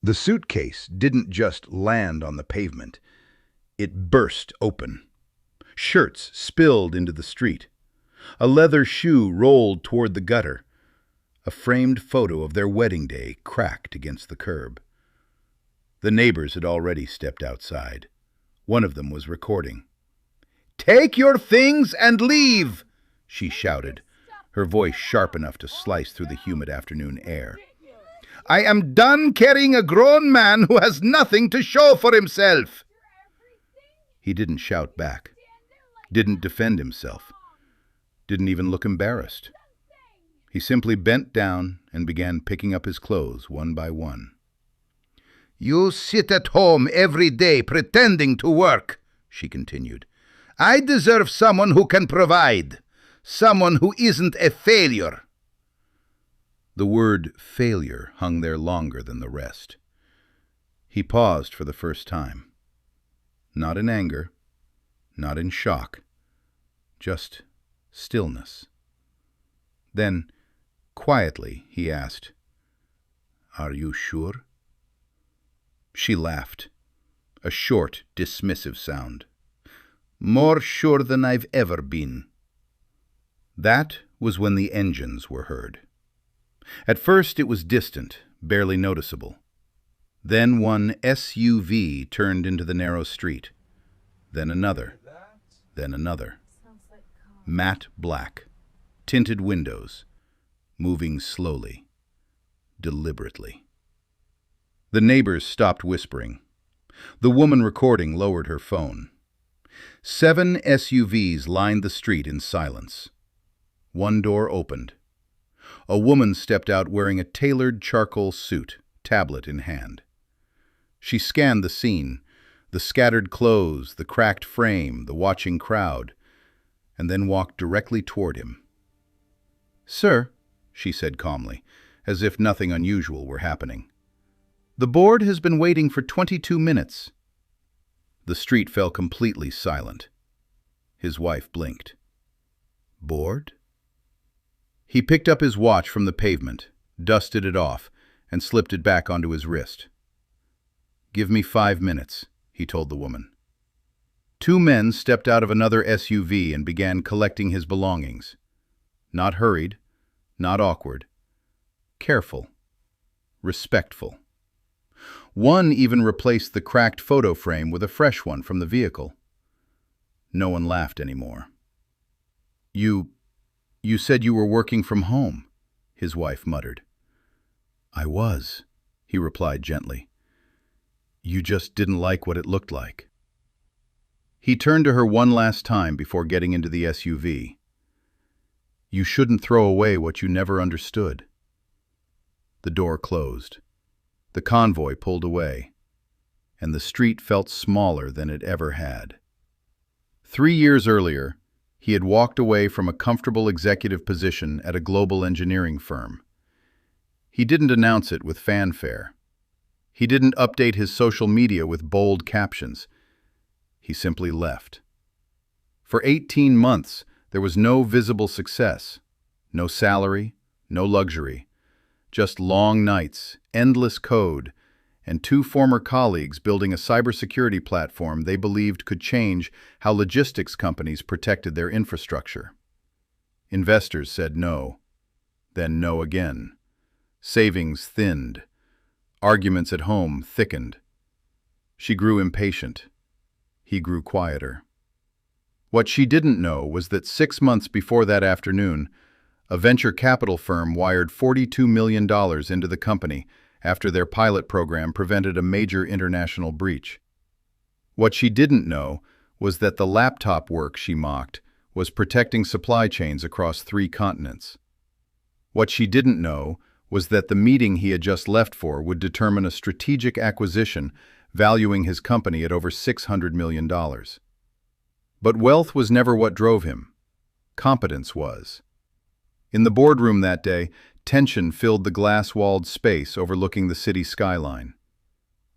The suitcase didn't just land on the pavement. It burst open. Shirts spilled into the street. A leather shoe rolled toward the gutter. A framed photo of their wedding day cracked against the curb. The neighbors had already stepped outside. One of them was recording. "Take your things and leave!" she shouted, her voice sharp enough to slice through the humid afternoon air. "I am done carrying a grown man who has nothing to show for himself!" He didn't shout back, didn't defend himself, didn't even look embarrassed. He simply bent down and began picking up his clothes one by one. "You sit at home every day pretending to work," she continued. "I deserve someone who can provide, someone who isn't a failure." The word failure hung there longer than the rest. He paused for the first time. Not in anger, not in shock, just stillness. Then, quietly, he asked, "Are you sure?" She laughed, a short, dismissive sound. "More sure than I've ever been." That was when the engines were heard. At first it was distant, barely noticeable. Then one SUV turned into the narrow street. Then another. Then another. Matte black, tinted windows, moving slowly, deliberately. The neighbors stopped whispering. The woman recording lowered her phone. 7 SUVs lined the street in silence. One door opened. A woman stepped out wearing a tailored charcoal suit, tablet in hand. She scanned the scene, the scattered clothes, the cracked frame, the watching crowd, and then walked directly toward him. "Sir," she said calmly, as if nothing unusual were happening, "the board has been waiting for 22 minutes." The street fell completely silent. His wife blinked. "Bored?" He picked up his watch from the pavement, dusted it off, and slipped it back onto his wrist. "Give me 5 minutes," he told the woman. 2 men stepped out of another SUV and began collecting his belongings. Not hurried, not awkward. Careful, respectful. One even replaced the cracked photo frame with a fresh one from the vehicle. No one laughed anymore. You said you were working from home," his wife muttered. "I was," he replied gently. "You just didn't like what it looked like." He turned to her one last time before getting into the SUV. "You shouldn't throw away what you never understood." The door closed. The convoy pulled away, and the street felt smaller than it ever had. 3 years earlier, he had walked away from a comfortable executive position at a global engineering firm. He didn't announce it with fanfare. He didn't update his social media with bold captions. He simply left. For 18 months, there was no visible success, no salary, no luxury, just long nights, endless code, and 2 former colleagues building a cybersecurity platform they believed could change how logistics companies protected their infrastructure. Investors said no, then no again. Savings thinned. Arguments at home thickened. She grew impatient. He grew quieter. What she didn't know was that 6 months before that afternoon, a venture capital firm wired $42 million into the company after their pilot program prevented a major international breach. What she didn't know was that the laptop work she mocked was protecting supply chains across 3 continents. What she didn't know was that the meeting he had just left for would determine a strategic acquisition valuing his company at over $600 million. But wealth was never what drove him. Competence was. In the boardroom that day, tension filled the glass-walled space overlooking the city skyline.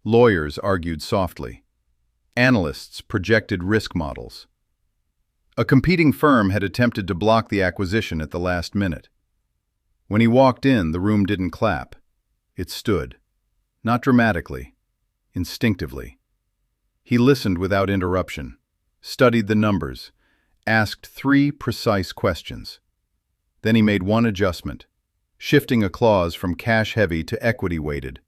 Lawyers argued softly. Analysts projected risk models. A competing firm had attempted to block the acquisition at the last minute. When he walked in, the room didn't clap. It stood. Not dramatically, instinctively. He listened without interruption, studied the numbers, asked 3 precise questions. Then he made one adjustment, shifting a clause from cash-heavy to equity-weighted,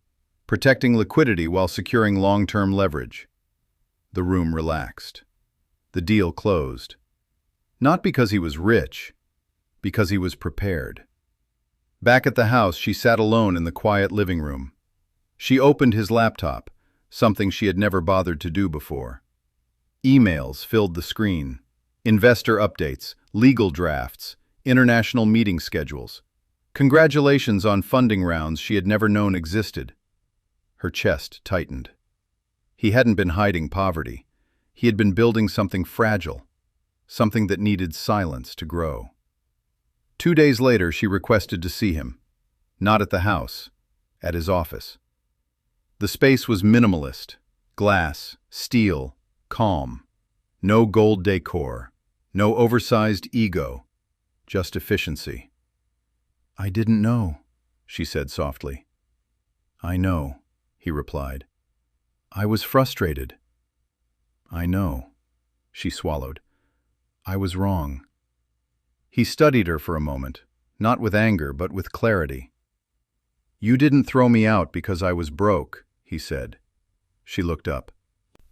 protecting liquidity while securing long-term leverage. The room relaxed. The deal closed. Not because he was rich, because he was prepared. Back at the house, she sat alone in the quiet living room. She opened his laptop, something she had never bothered to do before. Emails filled the screen. Investor updates, legal drafts, international meeting schedules. Congratulations on funding rounds she had never known existed. Her chest tightened. He hadn't been hiding poverty. He had been building something fragile, something that needed silence to grow. 2 days later, she requested to see him. Not at the house, at his office. The space was minimalist, glass, steel, calm. No gold decor, no oversized ego, just efficiency. "I didn't know," she said softly. "I know," he replied. "I was frustrated." "I know," she swallowed. "I was wrong." He studied her for a moment, not with anger but with clarity. "You didn't throw me out because I was broke," he said. She looked up.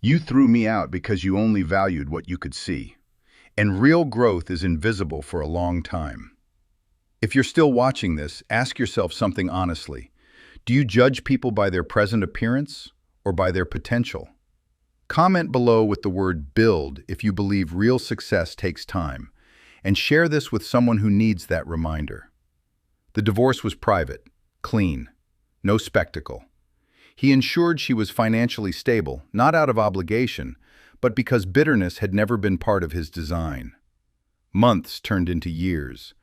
"You threw me out because you only valued what you could see. And real growth is invisible for a long time." If you're still watching this, ask yourself something honestly. Do you judge people by their present appearance or by their potential? Comment below with the word "build" if you believe real success takes time, and share this with someone who needs that reminder. The divorce was private, clean, no spectacle. He ensured she was financially stable, not out of obligation, but because bitterness had never been part of his design. Months turned into years.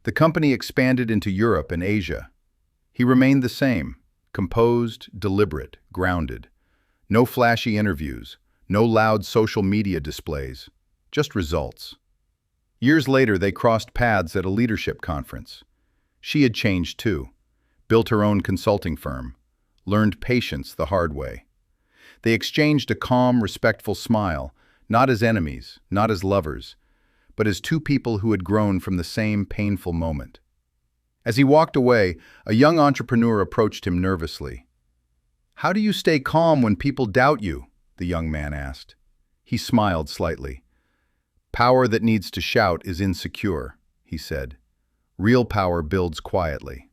The company expanded into Europe and Asia. He remained the same, composed, deliberate, grounded. No flashy interviews, no loud social media displays, just results. Years later, they crossed paths at a leadership conference. She had changed too, built her own consulting firm, learned patience the hard way. They exchanged a calm, respectful smile, not as enemies, not as lovers, but as two people who had grown from the same painful moment. As he walked away, a young entrepreneur approached him nervously. "How do you stay calm when people doubt you?" the young man asked. He smiled slightly. "Power that needs to shout is insecure," he said. "Real power builds quietly."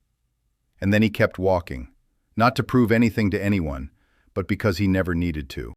And then he kept walking, not to prove anything to anyone, but because he never needed to.